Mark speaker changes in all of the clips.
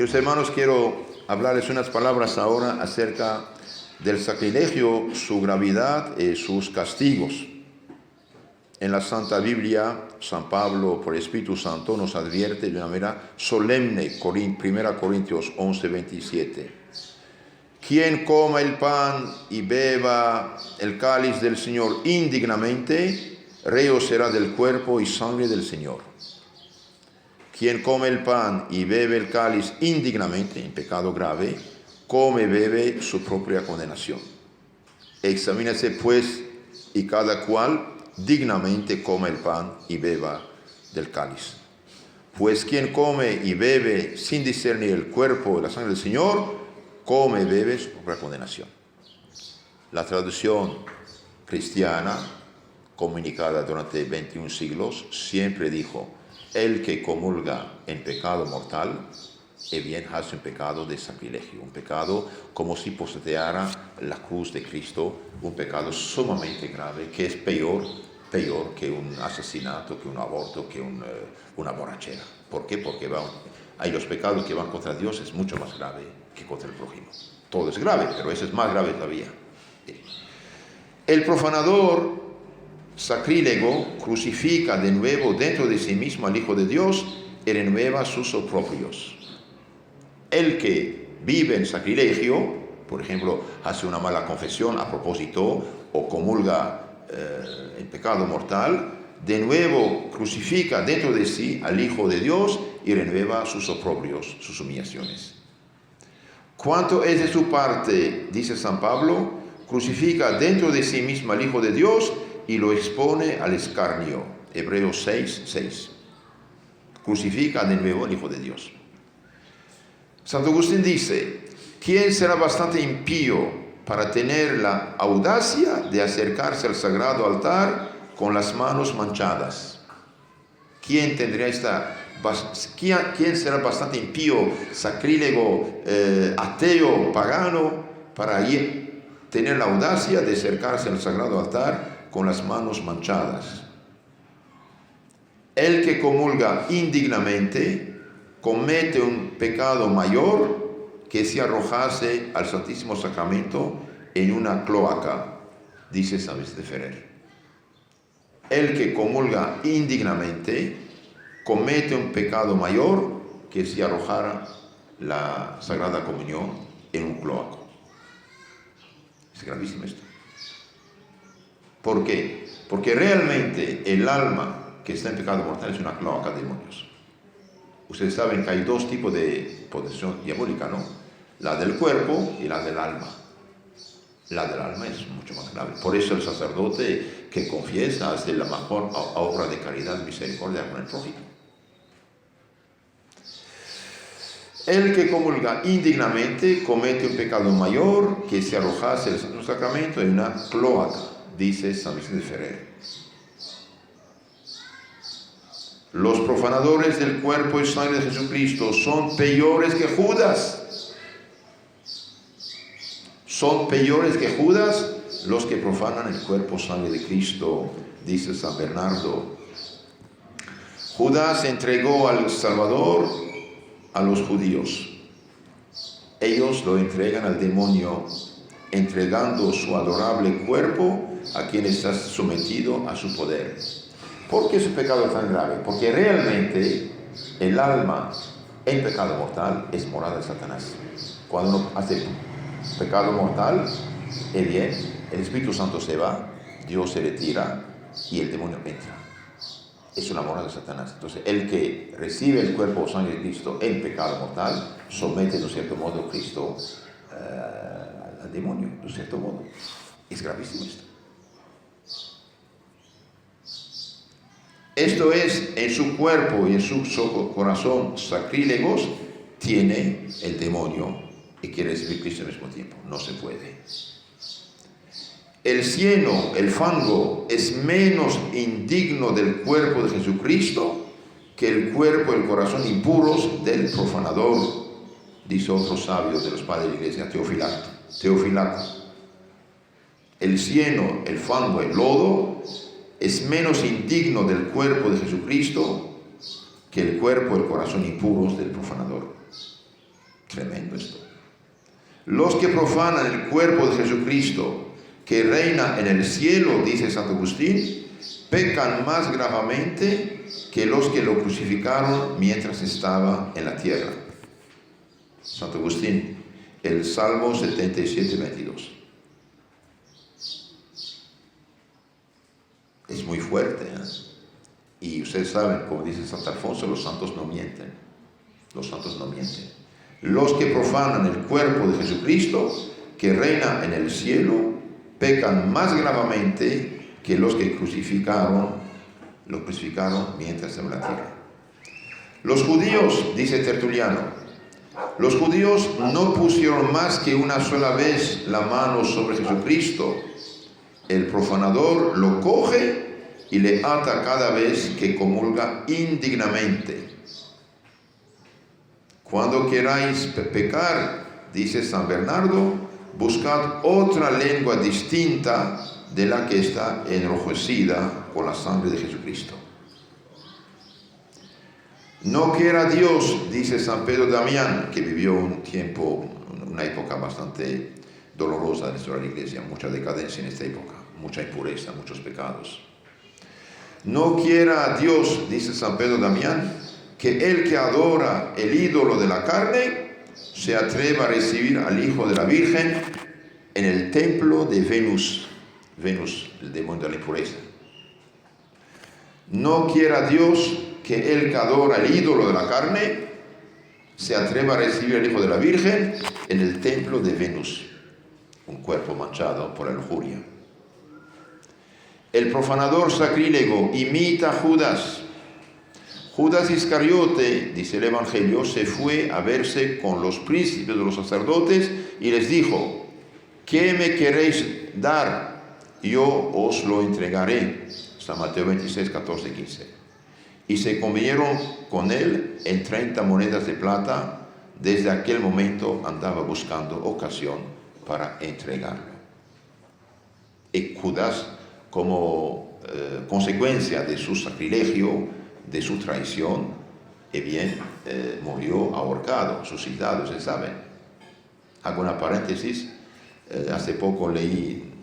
Speaker 1: Queridos hermanos, quiero hablarles unas palabras ahora acerca del sacrilegio, su gravedad y sus castigos. En la Santa Biblia, San Pablo, por el Espíritu Santo, nos advierte de una manera solemne, 1 Corintios 11, 27. Quien coma el pan y beba el cáliz del Señor indignamente, reo será del cuerpo y sangre del Señor. Quien come el pan y bebe el cáliz indignamente, en pecado grave, come y bebe su propia condenación. Examínese pues, y cada cual dignamente come el pan y beba del cáliz. Pues quien come y bebe sin discernir el cuerpo y la sangre del Señor, come y bebe su propia condenación. La traducción cristiana, comunicada durante 21 siglos, siempre dijo: el que comulga en pecado mortal, bien hace un pecado de sacrilegio, un pecado como si poseteara la cruz de Cristo, un pecado sumamente grave, que es peor que un asesinato, que un aborto, que una borrachera. ¿Por qué? Porque hay los pecados que van contra Dios, es mucho más grave que contra el prójimo. Todo es grave, pero ese es más grave todavía. El profanador sacrílego crucifica de nuevo dentro de sí mismo al Hijo de Dios y renueva sus oprobios. El que vive en sacrilegio, por ejemplo, hace una mala confesión a propósito o comulga en pecado mortal, de nuevo crucifica dentro de sí al Hijo de Dios y renueva sus oprobios, sus humillaciones. ¿Cuánto es de su parte, dice San Pablo, crucifica dentro de sí mismo al Hijo de Dios y lo expone al escarnio? Hebreos 6, 6. Crucifica de nuevo al Hijo de Dios. Santo Agustín dice: ¿quién será bastante impío para tener la audacia de acercarse al sagrado altar con las manos manchadas? ¿Quién será bastante impío, sacrílego, ateo, pagano, para tener la audacia de acercarse al sagrado altar con las manos manchadas? El que comulga indignamente comete un pecado mayor que si arrojase al Santísimo Sacramento en una cloaca, dice San Vicente Ferrer. El que comulga indignamente comete un pecado mayor que si arrojara la Sagrada Comunión en un cloaco. Es gravísimo esto. ¿Por qué? Porque realmente el alma que está en pecado mortal es una cloaca de demonios. Ustedes saben que hay dos tipos de posesión diabólica, ¿no? La del cuerpo y la del alma. La del alma es mucho más grave. Por eso el sacerdote que confiesa hace la mejor obra de caridad y misericordia con el prójimo. El que comulga indignamente comete un pecado mayor que si arrojase el Santo Sacramento en una cloaca, dice San Vicente Ferrer. Los profanadores del cuerpo y sangre de Jesucristo son peores que Judas. Son peores que Judas los que profanan el cuerpo y sangre de Cristo, dice San Bernardo. Judas entregó al Salvador a los judíos. Ellos lo entregan al demonio, entregando su adorable cuerpo a quien está sometido a su poder. ¿Por qué ese pecado es tan grave? Porque realmente el alma en pecado mortal es morada de Satanás. Cuando uno hace pecado mortal, bien, el Espíritu Santo se va, Dios se retira y el demonio entra. Es una morada de Satanás. Entonces, el que recibe el cuerpo o sangre de Cristo en pecado mortal, somete, de cierto modo, a Cristo al demonio, de cierto modo. Es gravísimo esto. Esto es, en su cuerpo y en su corazón sacrílegos, tiene el demonio y quiere recibir Cristo al mismo tiempo. No se puede. El cieno, el fango, es menos indigno del cuerpo de Jesucristo que el cuerpo y el corazón impuros del profanador, dice otro sabio de los padres de la iglesia, Teofilaco. El cieno, el fango, el lodo, es menos indigno del cuerpo de Jesucristo que el cuerpo y el corazón impuros del profanador. Tremendo esto. Los que profanan el cuerpo de Jesucristo, que reina en el cielo, dice Santo Agustín, pecan más gravemente que los que lo crucificaron mientras estaba en la tierra. Santo Agustín, el Salmo 77, 22. Es muy fuerte, ¿eh? Y ustedes saben, como dice Santo Alfonso, los santos no mienten. Los santos no mienten. Los que profanan el cuerpo de Jesucristo, que reina en el cielo, pecan más gravemente que los que lo crucificaron mientras en la tierra. Los judíos, dice Tertuliano, los judíos no pusieron más que una sola vez la mano sobre Jesucristo. El profanador lo coge y le ata cada vez que comulga indignamente. Cuando queráis pecar, dice San Bernardo, buscad otra lengua distinta de la que está enrojecida con la sangre de Jesucristo. No quiera Dios, dice San Pedro Damián, que vivió un tiempo, una época bastante dolorosa de la historia de la Iglesia, mucha decadencia en esta época, mucha impureza, muchos pecados. No quiera Dios, dice San Pedro Damián, que el que adora el ídolo de la carne se atreva a recibir al Hijo de la Virgen en el templo de Venus, el demonio de la impureza. No quiera Dios que el que adora el ídolo de la carne se atreva a recibir al Hijo de la Virgen en el templo de Venus, un cuerpo manchado por la lujuria. El profanador sacrílego imita a Judas. Judas Iscariote, dice el Evangelio, se fue a verse con los príncipes de los sacerdotes y les dijo: ¿qué me queréis dar? Yo os lo entregaré. San Mateo 26, 14, 15. Y se convinieron con él en 30 monedas de plata. Desde aquel momento andaba buscando ocasión para entregarlo. Y Judas, como consecuencia de su sacrilegio, de su traición, murió ahorcado, suicidado, se sabe. Hago una paréntesis. Hace poco leí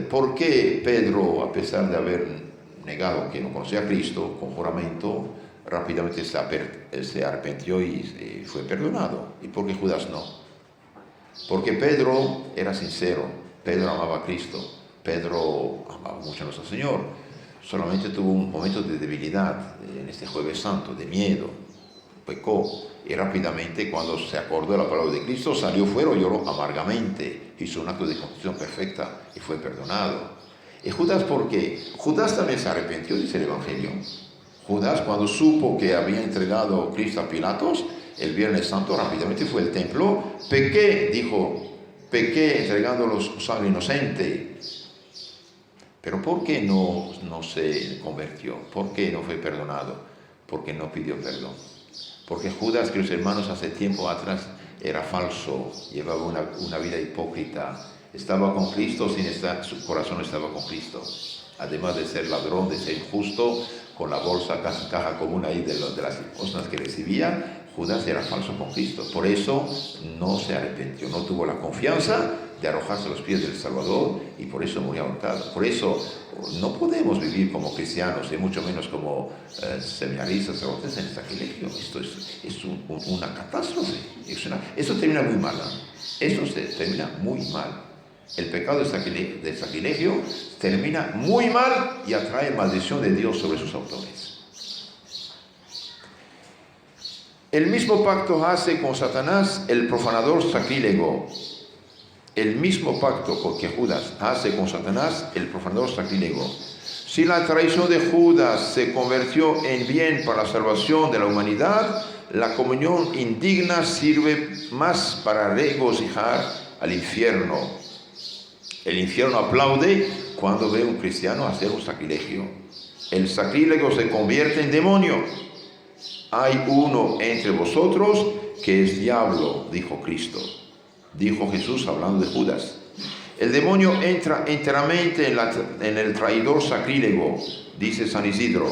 Speaker 1: por qué Pedro, a pesar de haber negado que no conocía a Cristo con juramento, rápidamente se arrepintió y fue perdonado. ¿Y por qué Judas no? Porque Pedro era sincero, Pedro amaba a Cristo, Pedro amaba mucho a nuestro Señor. Solamente tuvo un momento de debilidad en este Jueves Santo, de miedo, pecó, y rápidamente, cuando se acordó de la palabra de Cristo, salió fuera y lloró amargamente, hizo un acto de contrición perfecta y fue perdonado. ¿Y Judas por qué? Judas también se arrepintió, dice el Evangelio. Judas, cuando supo que había entregado a Cristo a Pilatos, el Viernes Santo rápidamente fue al templo, pequé entregando sangre inocente. Pero ¿por qué no se convirtió? ¿Por qué no fue perdonado? Porque no pidió perdón. Porque Judas, queridos hermanos, hace tiempo atrás era falso, llevaba una vida hipócrita, estaba con Cristo sin estar, su corazón estaba con Cristo. Además de ser ladrón, de ser injusto, con la bolsa, caja común ahí de las limosnas que recibía, Judas era falso con Cristo. Por eso no se arrepintió, no tuvo la confianza de arrojarse a los pies del Salvador y por eso murió ahorcado. Por eso no podemos vivir como cristianos y mucho menos como seminaristas, sacerdotes en sacrilegio. Esto es una catástrofe. Eso termina muy mal. Eso se termina muy mal. El pecado del sacrilegio termina muy mal y atrae maldición de Dios sobre sus autores. El mismo pacto hace con Satanás el profanador sacrílego. El mismo pacto que Judas hace con Satanás, el profanador sacrílego. Si la traición de Judas se convirtió en bien para la salvación de la humanidad, la comunión indigna sirve más para regocijar al infierno. El infierno aplaude cuando ve a un cristiano hacer un sacrilegio. El sacrílego se convierte en demonio. Hay uno entre vosotros que es diablo, dijo Cristo. Dijo Jesús hablando de Judas. El demonio entra enteramente en el traidor sacrílego, dice San Isidro,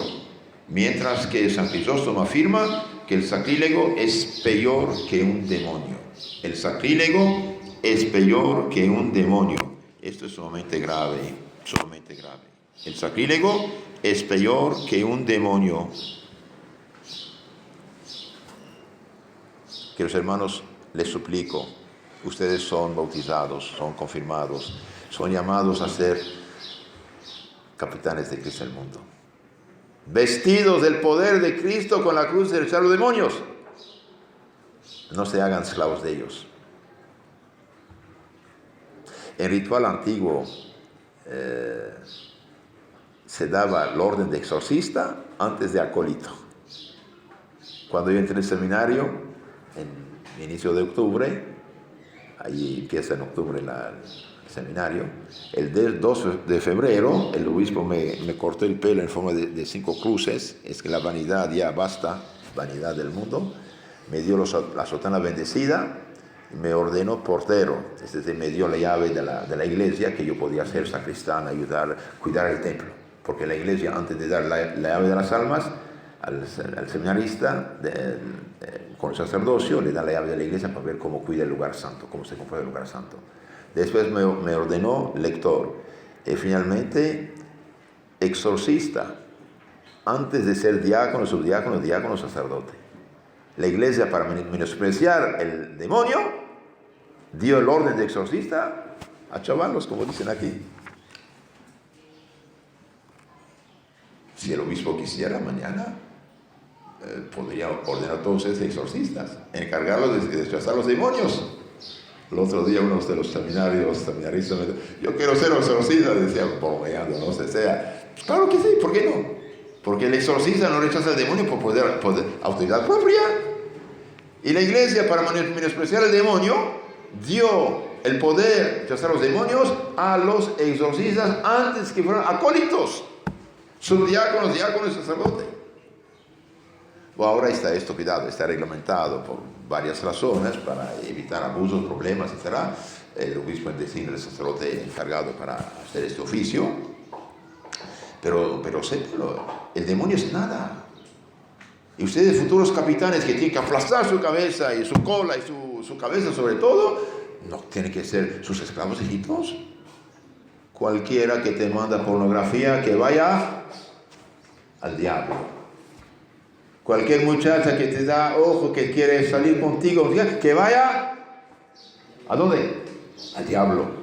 Speaker 1: mientras que San Crisóstomo afirma que el sacrílego es peor que un demonio. El sacrílego es peor que un demonio. Esto es sumamente grave, sumamente grave. El sacrílego es peor que un demonio. Queridos hermanos, les suplico, ustedes son bautizados, son confirmados, son llamados a ser capitanes de Cristo del mundo. Vestidos del poder de Cristo con la cruz de echar los demonios. No se hagan esclavos de ellos. En ritual antiguo se daba el orden de exorcista antes de acólito. Cuando yo entré en el seminario, en inicio de octubre, ahí empieza en octubre el seminario, el 2 de febrero el obispo me cortó el pelo en forma de 5 cruces. Es que la vanidad ya basta, vanidad del mundo. Me dio la sotana bendecida, me ordenó portero, es decir, me dio la llave de la iglesia, que yo podía ser sacristán, ayudar, cuidar el templo, porque la iglesia, antes de dar la llave de las almas al seminarista con el sacerdocio, le da la llave de la iglesia para ver cómo cuida el lugar santo, cómo se comprueba el lugar santo. Después me ordenó lector, y finalmente exorcista, antes de ser diácono, subdiácono, diácono, sacerdote. La iglesia, para menospreciar el demonio, dio el orden de exorcista a chavalos, como dicen aquí. Si el obispo quisiera, mañana podría ordenar a todos esos exorcistas, encargarlos de despachar los demonios. El otro día uno de los seminaristas me dijo, yo quiero ser exorcista, decía, bromeando, no sé, sea. Claro que sí, ¿por qué no? Porque el exorcista no rechaza al demonio por autoridad propia. Y la iglesia, para menospreciar el demonio, dio el poder de rechazar los demonios a los exorcistas antes que fueran acólitos, subdiáconos, diáconos y sacerdotes. Bueno, ahora está esto, cuidado, está reglamentado por varias razones para evitar abusos, problemas, etc. El obispo designa el sacerdote encargado para hacer este oficio. Pero sépanlo, el demonio es nada. Y ustedes, futuros capitanes que tienen que aplastar su cabeza y su cola y su cabeza sobre todo, no tienen que ser sus esclavos hijitos. Cualquiera que te manda pornografía, que vaya al diablo. Cualquier muchacha que te da ojo, que quiere salir contigo, que vaya, ¿a dónde? Al diablo.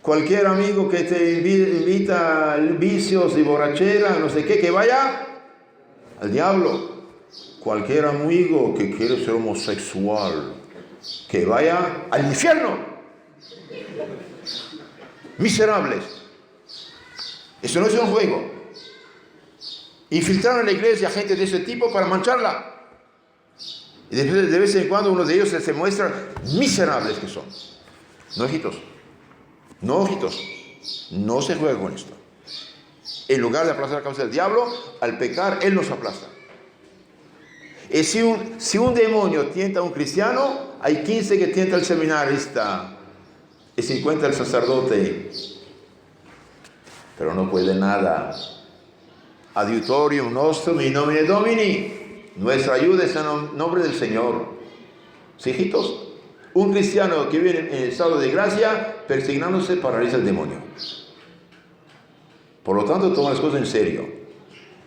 Speaker 1: Cualquier amigo que te invita a vicios y borrachera, no sé qué, que vaya al diablo. Cualquier amigo que quiere ser homosexual, que vaya al infierno. Miserables. Eso no es un juego. Infiltraron en la iglesia gente de ese tipo para mancharla. Y de vez en cuando uno de ellos se muestra miserables que son. No, hijitos. No, ojitos, no se juega con esto. En lugar de aplastar la cabeza del diablo, al pecar, él nos aplasta. Y si un demonio tienta a un cristiano, hay 15 que tienta al seminarista y 50 al sacerdote. Pero no puede nada. Adiutorium nostrum in nomine Domini. Nuestra ayuda es en nombre del Señor. ¿Sí, hijitos? Un cristiano que vive en estado de gracia, persignándose, paraliza el demonio. Por lo tanto, toma las cosas en serio.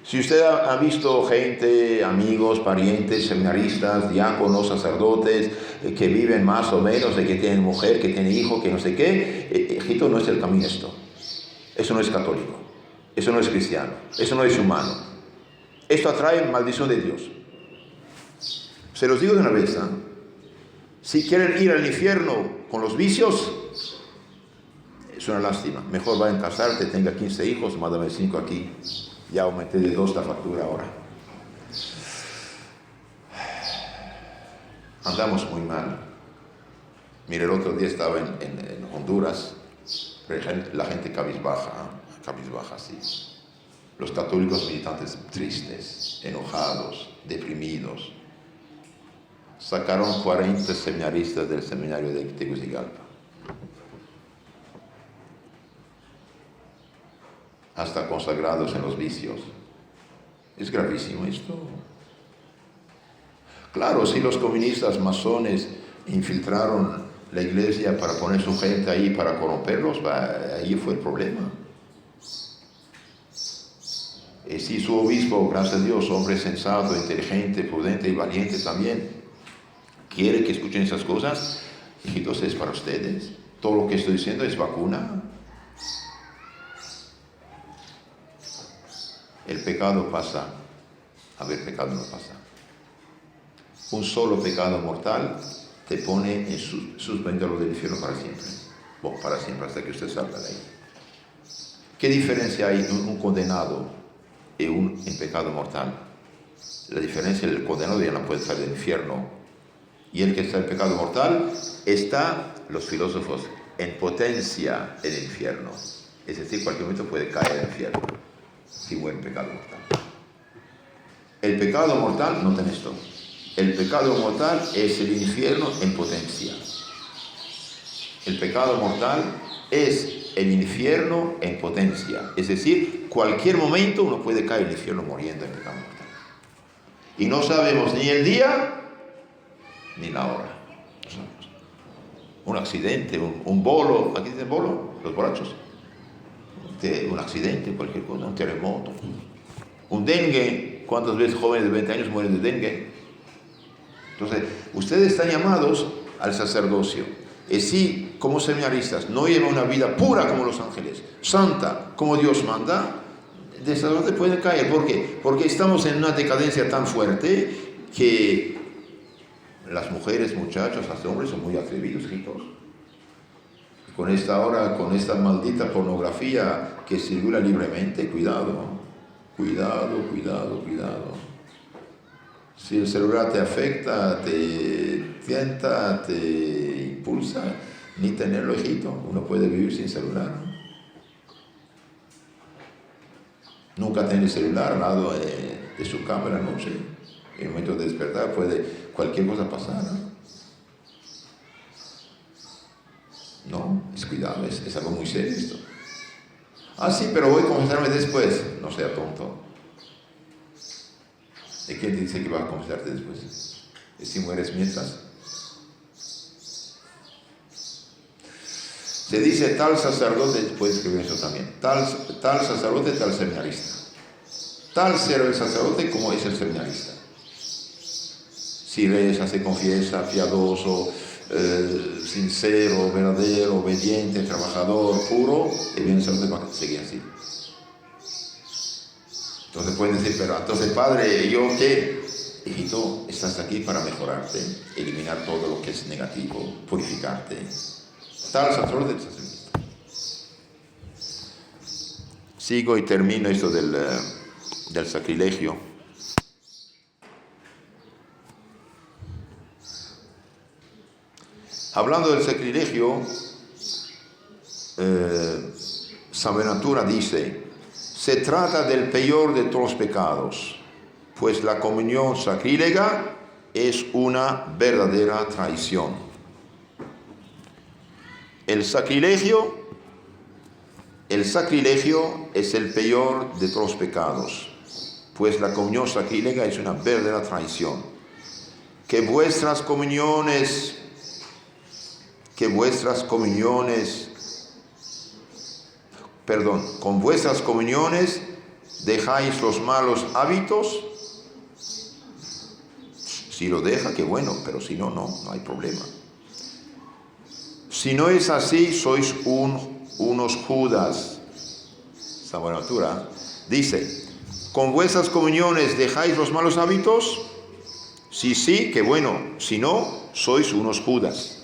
Speaker 1: Si usted ha visto gente, amigos, parientes, seminaristas, diáconos, sacerdotes, que viven más o menos, de que tienen mujer, que tienen hijo, que no sé qué, hijito, no es el camino esto. Eso no es católico. Eso no es cristiano. Eso no es humano. Esto atrae maldición de Dios. Se los digo de una vez, ¿eh? Si quieren ir al infierno con los vicios, es una lástima. Mejor vayan a casarte, tenga 15 hijos, mándame 5 aquí. Ya aumenté de 2 la factura ahora. Andamos muy mal. Mire, el otro día estaba en Honduras, la gente cabizbaja, sí. Los católicos militantes tristes, enojados, deprimidos. Sacaron 40 seminaristas del seminario de Tegucigalpa. Hasta consagrados en los vicios. Es gravísimo esto. Claro, si los comunistas masones infiltraron la iglesia para poner su gente ahí, para corromperlos, ahí fue el problema. Y si su obispo, gracias a Dios, hombre sensato, inteligente, prudente y valiente también, quiere que escuchen esas cosas, hijitos, es para ustedes. Todo lo que estoy diciendo es vacuna. El pecado pasa, a ver, pecado no pasa. Un solo pecado mortal te pone en suspenderlo del infierno para siempre. Bueno, para siempre, hasta que usted salga de ahí. ¿Qué diferencia hay en un condenado y un en pecado mortal? La diferencia es el condenado ya no puede salir del infierno. Y el que está en pecado mortal está, los filósofos, en potencia en el infierno. Es decir, en cualquier momento puede caer en el infierno si muere en pecado mortal. El pecado mortal no tiene esto. El pecado mortal es el infierno en potencia. El pecado mortal es el infierno en potencia. Es decir, cualquier momento uno puede caer en el infierno muriendo en pecado mortal. Y no sabemos ni el día ni la hora. No sabemos. Un accidente, un bolo, ¿aquí dicen bolo? Los borrachos. Un accidente, cualquier cosa, un terremoto. Un dengue. ¿Cuántas veces jóvenes de 20 años mueren de dengue? Entonces, ustedes están llamados al sacerdocio. Y si, como seminaristas, no llevan una vida pura como los ángeles, santa como Dios manda, de sacerdote pueden caer. ¿Por qué? Porque estamos en una decadencia tan fuerte que las mujeres, muchachos, hasta hombres son muy atrevidos, chicos. Con esta maldita pornografía que circula libremente, cuidado, cuidado, cuidado, cuidado. Si el celular te afecta, te tienta, te impulsa, ni tenerlo, hijito. Uno puede vivir sin celular, ¿no? Nunca tener el celular al lado de su cama en la noche. En el momento de despertar puede cualquier cosa pasar, ¿no? No, es cuidado, es algo muy serio esto. Ah, sí, pero voy a confesarme después. No sea tonto. ¿De quién te dice que vas a confesarte después? ¿Y si mueres mientras? Se dice tal sacerdote, puedes escribir eso también, tal sacerdote, tal seminarista. Tal será el sacerdote como es el seminarista. Si reza, se confiesa, piadoso, sincero, verdadero, obediente, trabajador, puro, evidentemente va a seguir así. Entonces pueden decir, pero entonces padre, ¿yo qué? Hijito, estás aquí para mejorarte, eliminar todo lo que es negativo, purificarte. Tal sacerdote, sacerdote. Sigo y termino esto del sacrilegio. Hablando del sacrilegio, San Bonaventura dice: se trata del peor de todos los pecados, pues la comunión sacrílega es una verdadera traición. El sacrilegio es el peor de todos los pecados, pues la comunión sacrílega es una verdadera traición. Con vuestras comuniones dejáis los malos hábitos. Si lo deja, qué bueno, pero si no, no hay problema. Si no es así, sois unos Judas. San Bonaventura dice: ¿con vuestras comuniones dejáis los malos hábitos? Si sí, qué bueno. Si no, sois unos Judas.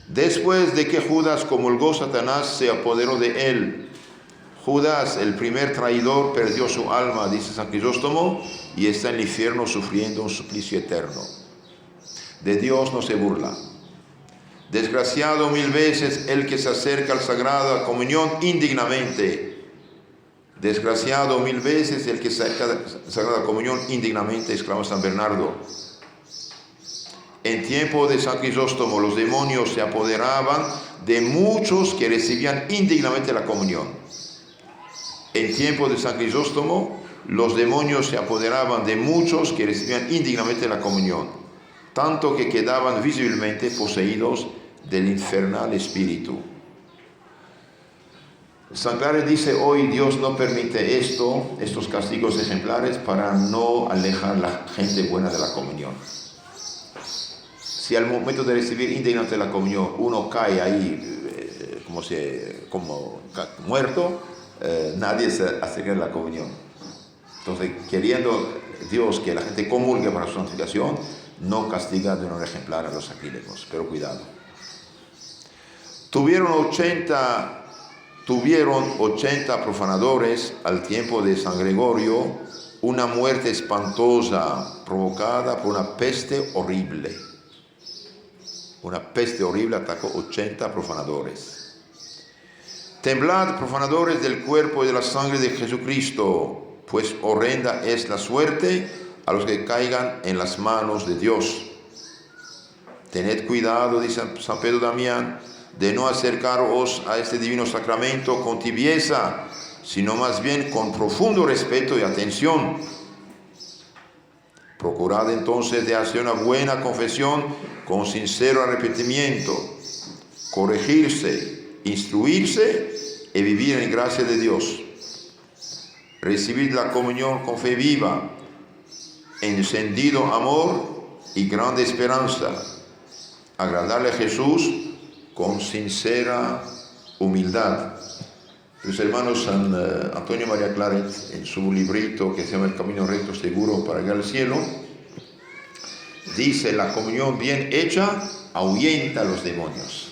Speaker 1: Después de que Judas comulgó, Satanás se apoderó de él. Judas, el primer traidor, perdió su alma, dice San Crisóstomo, y está en el infierno sufriendo un suplicio eterno. De Dios no se burla. Desgraciado 1000 veces el que se acerca al sagrada comunión indignamente. Desgraciado 1000 veces el que se acerca a la sagrada comunión indignamente, exclama San Bernardo. En tiempo de San Crisóstomo, los demonios se apoderaban de muchos que recibían indignamente la comunión. En tiempo de San Crisóstomo, los demonios se apoderaban de muchos que recibían indignamente la comunión, tanto que quedaban visiblemente poseídos del infernal espíritu. San Claret dice: hoy Dios no permite estos castigos ejemplares para no alejar a la gente buena de la comunión. Si al momento de recibir indignamente la comunión uno cae ahí como muerto, nadie se acerca a la comunión. Entonces, queriendo Dios que la gente comulgue para su santificación, no castiga de manera ejemplar a los sacrílegos, pero cuidado. Tuvieron 80 profanadores al tiempo de San Gregorio una muerte espantosa provocada por una peste horrible. Una peste horrible atacó 80 profanadores. Temblad, profanadores del cuerpo y de la sangre de Jesucristo, pues horrenda es la suerte a los que caigan en las manos de Dios. Tened cuidado, dice San Pedro Damián, de no acercaros a este divino sacramento con tibieza, sino más bien con profundo respeto y atención. Procurad entonces de hacer una buena confesión con sincero arrepentimiento, corregirse, instruirse y vivir en gracia de Dios. Recibid la comunión con fe viva, encendido amor y grande esperanza. Agradarle a Jesús con sincera humildad. Los hermanos San Antonio María Claret, en su librito que se llama El Camino Recto Seguro para llegar al cielo, dice: la comunión bien hecha ahuyenta a los demonios.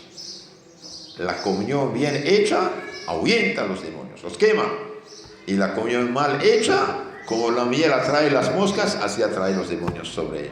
Speaker 1: La comunión bien hecha ahuyenta a los demonios, los quema. Y la comunión mal hecha, como la miel atrae las moscas, así atrae los demonios sobre él.